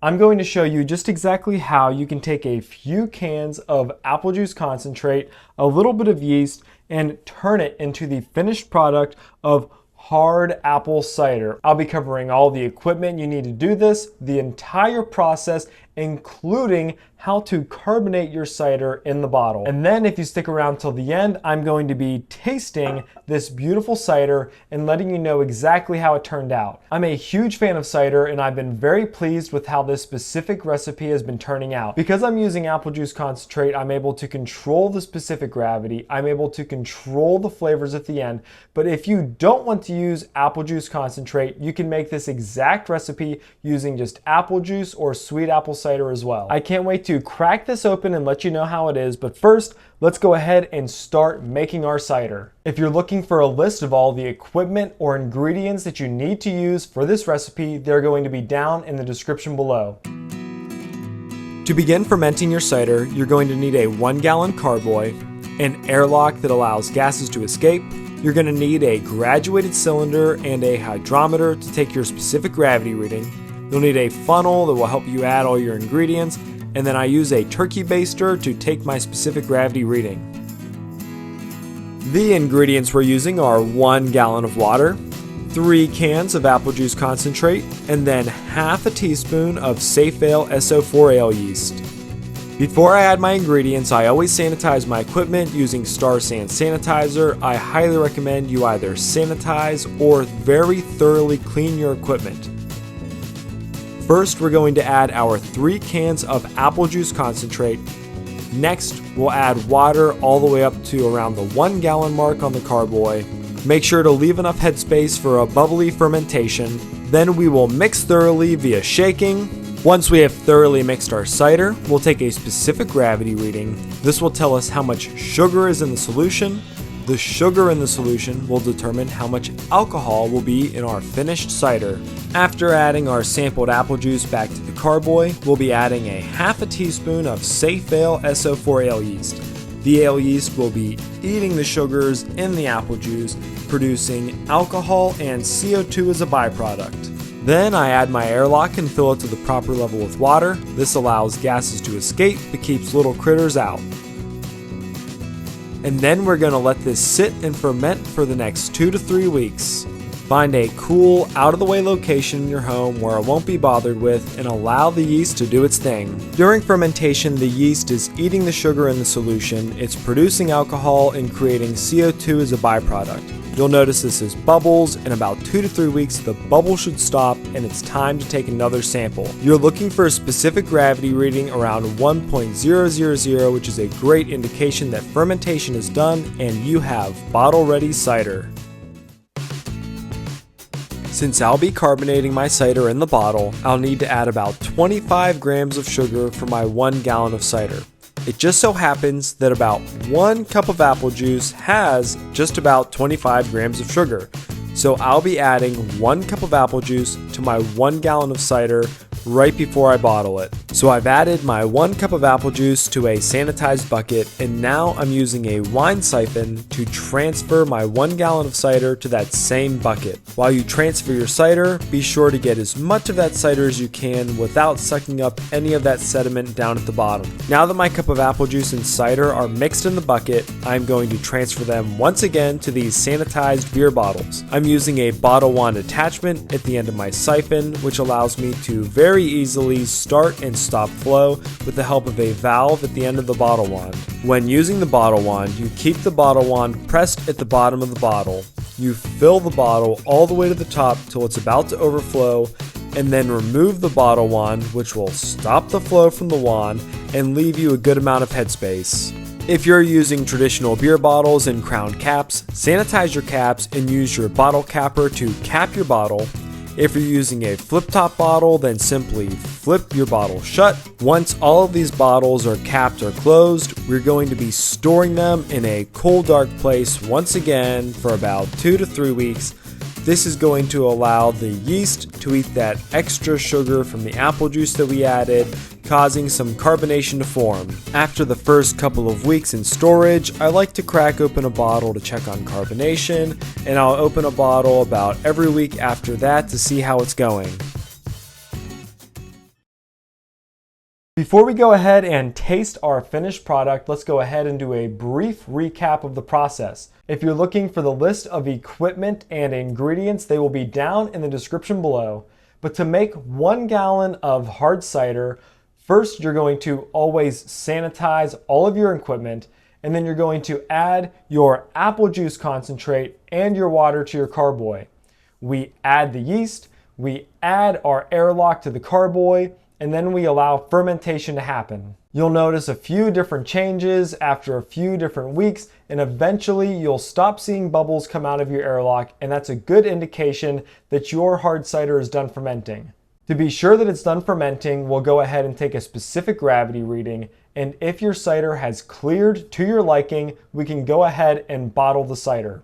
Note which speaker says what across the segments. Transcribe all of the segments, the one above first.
Speaker 1: I'm going to show you just exactly how you can take a few cans of apple juice concentrate, a little bit of yeast, and turn it into the finished product of hard apple cider. I'll be covering all the equipment you need to do this, the entire process, including how to carbonate your cider in the bottle. And then if you stick around till the end, I'm going to be tasting this beautiful cider and letting you know exactly how it turned out. I'm a huge fan of cider and I've been very pleased with how this specific recipe has been turning out. Because I'm using apple juice concentrate, I'm able to control the specific gravity, I'm able to control the flavors at the end. But if you don't want to use apple juice concentrate, you can make this exact recipe using just apple juice or sweet apple cider as well. I can't wait to crack this open and let you know how it is, but first, let's go ahead and start making our cider. If you're looking for a list of all the equipment or ingredients that you need to use for this recipe, they're going to be down in the description below. To begin fermenting your cider, you're going to need a 1 gallon carboy, an airlock that allows gases to escape. You're going to need a graduated cylinder and a hydrometer to take your specific gravity reading. You'll need a funnel that will help you add all your ingredients, and then I use a turkey baster to take my specific gravity reading. The ingredients we're using are 1 gallon of water, 3 cans of apple juice concentrate, and then half a teaspoon of Safale SO4 ale yeast. Before I add my ingredients, I always sanitize my equipment using San Sanitizer. I highly recommend you either sanitize or very thoroughly clean your equipment. First, we're going to add our 3 cans of apple juice concentrate. Next, we'll add water all the way up to around the 1 gallon mark on the carboy. Make sure to leave enough headspace for a bubbly fermentation. Then we will mix thoroughly via shaking. Once we have thoroughly mixed our cider, we'll take a specific gravity reading. This will tell us how much sugar is in the solution. The sugar in the solution will determine how much alcohol will be in our finished cider. After adding our sampled apple juice back to the carboy, we'll be adding a half a teaspoon of Safale SO4 ale yeast. The ale yeast will be eating the sugars in the apple juice, producing alcohol and CO2 as a byproduct. Then I add my airlock and fill it to the proper level with water. This allows gases to escape but keeps little critters out. And then we're going to let this sit and ferment for the next 2 to 3 weeks. Find a cool, out-of-the-way location in your home where it won't be bothered with and allow the yeast to do its thing. During fermentation, the yeast is eating the sugar in the solution, it's producing alcohol and creating CO2 as a byproduct. You'll notice this is bubbles. In about 2 to 3 weeks, the bubble should stop and it's time to take another sample. You're looking for a specific gravity reading around 1.000, which is a great indication that fermentation is done and you have bottle-ready cider. Since I'll be carbonating my cider in the bottle, I'll need to add about 25 grams of sugar for my 1 gallon of cider. It just so happens that about 1 cup of apple juice has just about 25 grams of sugar. So I'll be adding 1 cup of apple juice to my 1 gallon of cider right before I bottle it. So I've added my 1 cup of apple juice to a sanitized bucket, and now I'm using a wine siphon to transfer my 1 gallon of cider to that same bucket. While you transfer your cider, be sure to get as much of that cider as you can without sucking up any of that sediment down at the bottom. Now that my cup of apple juice and cider are mixed in the bucket, I'm going to transfer them once again to these sanitized beer bottles. I'm using a bottle wand attachment at the end of my siphon, which allows me to very easily start and stop flow with the help of a valve at the end of the bottle wand. When using the bottle wand, you keep the bottle wand pressed at the bottom of the bottle. You fill the bottle all the way to the top till it's about to overflow, and then remove the bottle wand, which will stop the flow from the wand and leave you a good amount of headspace. If you're using traditional beer bottles and crown caps, sanitize your caps and use your bottle capper to cap your bottle. If you're using a flip-top bottle, then simply flip your bottle shut. Once all of these bottles are capped or closed, we're going to be storing them in a cool, dark place once again for about 2 to 3 weeks. This is going to allow the yeast to eat that extra sugar from the apple juice that we added, causing some carbonation to form. After the first couple of weeks in storage, I like to crack open a bottle to check on carbonation, and I'll open a bottle about every week after that to see how it's going. Before we go ahead and taste our finished product, let's go ahead and do a brief recap of the process. If you're looking for the list of equipment and ingredients, they will be down in the description below. But to make 1 gallon of hard cider, first you're going to always sanitize all of your equipment, and then you're going to add your apple juice concentrate and your water to your carboy. We add the yeast, we add our airlock to the carboy, and then we allow fermentation to happen. You'll notice a few different changes after a few different weeks, and eventually you'll stop seeing bubbles come out of your airlock, and that's a good indication that your hard cider is done fermenting. To be sure that it's done fermenting, we'll go ahead and take a specific gravity reading, and if your cider has cleared to your liking, we can go ahead and bottle the cider.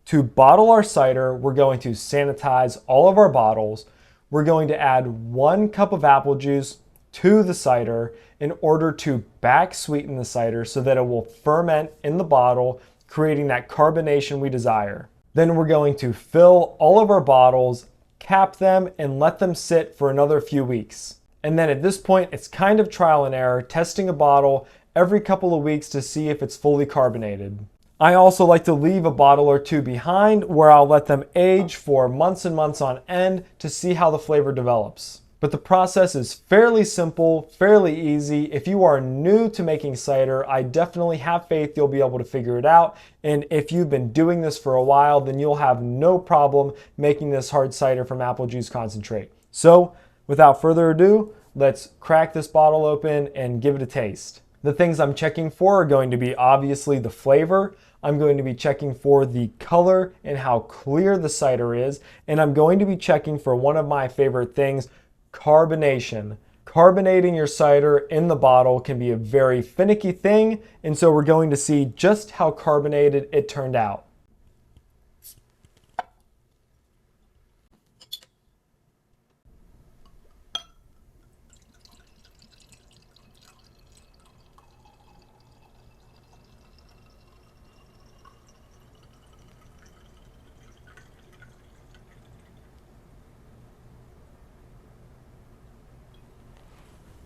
Speaker 1: To bottle our cider, we're going to sanitize all of our bottles. We're going to add 1 cup of apple juice to the cider in order to back sweeten the cider so that it will ferment in the bottle, creating that carbonation we desire. Then we're going to fill all of our bottles, cap them, and let them sit for another few weeks. And then at this point, it's kind of trial and error, testing a bottle every couple of weeks to see if it's fully carbonated. I also like to leave a bottle or two behind where I'll let them age for months and months on end to see how the flavor develops. But the process is fairly simple, fairly easy. If you are new to making cider, I definitely have faith you'll be able to figure it out. And if you've been doing this for a while, then you'll have no problem making this hard cider from apple juice concentrate. So without further ado, let's crack this bottle open and give it a taste. The things I'm checking for are going to be obviously the flavor. I'm going to be checking for the color and how clear the cider is. And I'm going to be checking for one of my favorite things, carbonation. Carbonating your cider in the bottle can be a very finicky thing. And so we're going to see just how carbonated it turned out.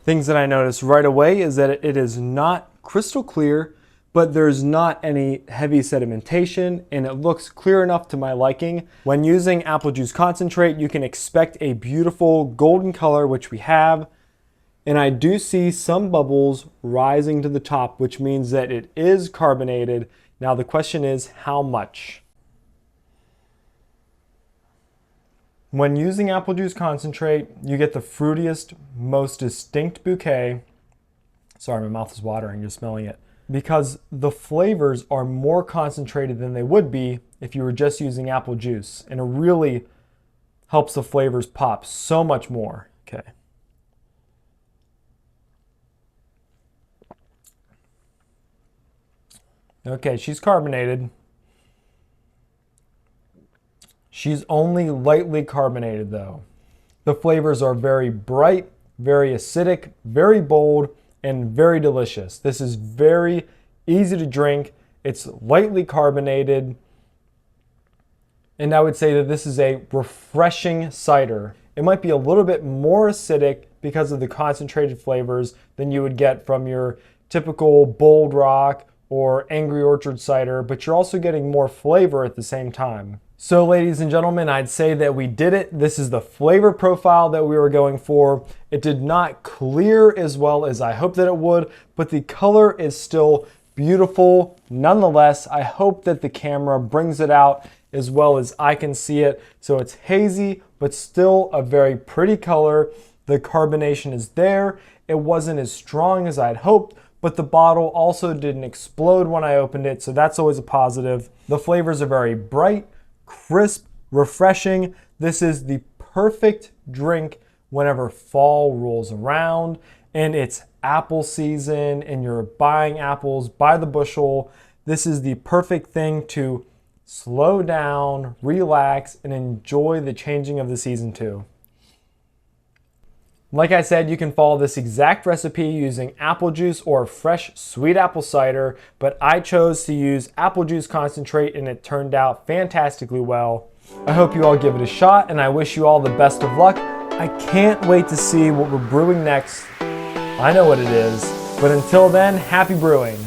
Speaker 1: Things that I noticed right away is that it is not crystal clear, but there's not any heavy sedimentation, and it looks clear enough to my liking. When using apple juice concentrate, you can expect a beautiful golden color, which we have. And I do see some bubbles rising to the top, which means that it is carbonated. Now the question is, how much? When using apple juice concentrate, you get the fruitiest, most distinct bouquet. Sorry, my mouth is watering just smelling it. Because the flavors are more concentrated than they would be if you were just using apple juice. And it really helps the flavors pop so much more. Okay. Okay, she's carbonated. She's only lightly carbonated though. The flavors are very bright, very acidic, very bold, and very delicious. This is very easy to drink. It's lightly carbonated. And I would say that this is a refreshing cider. It might be a little bit more acidic because of the concentrated flavors than you would get from your typical Bold Rock or Angry Orchard cider, but you're also getting more flavor at the same time. So ladies and gentlemen, I'd say that we did it. This is the flavor profile that we were going for. It did not clear as well as I hoped that it would, but the color is still beautiful. Nonetheless, I hope that the camera brings it out as well as I can see it. So it's hazy, but still a very pretty color. The carbonation is there. It wasn't as strong as I'd hoped, but the bottle also didn't explode when I opened it, so that's always a positive. The flavors are very bright, crisp, refreshing. This is the perfect drink whenever fall rolls around and it's apple season and you're buying apples by the bushel. This is the perfect thing to slow down, relax, and enjoy the changing of the season too. Like I said, you can follow this exact recipe using apple juice or fresh sweet apple cider, but I chose to use apple juice concentrate and it turned out fantastically well. I hope you all give it a shot and I wish you all the best of luck. I can't wait to see what we're brewing next. I know what it is. But until then, happy brewing.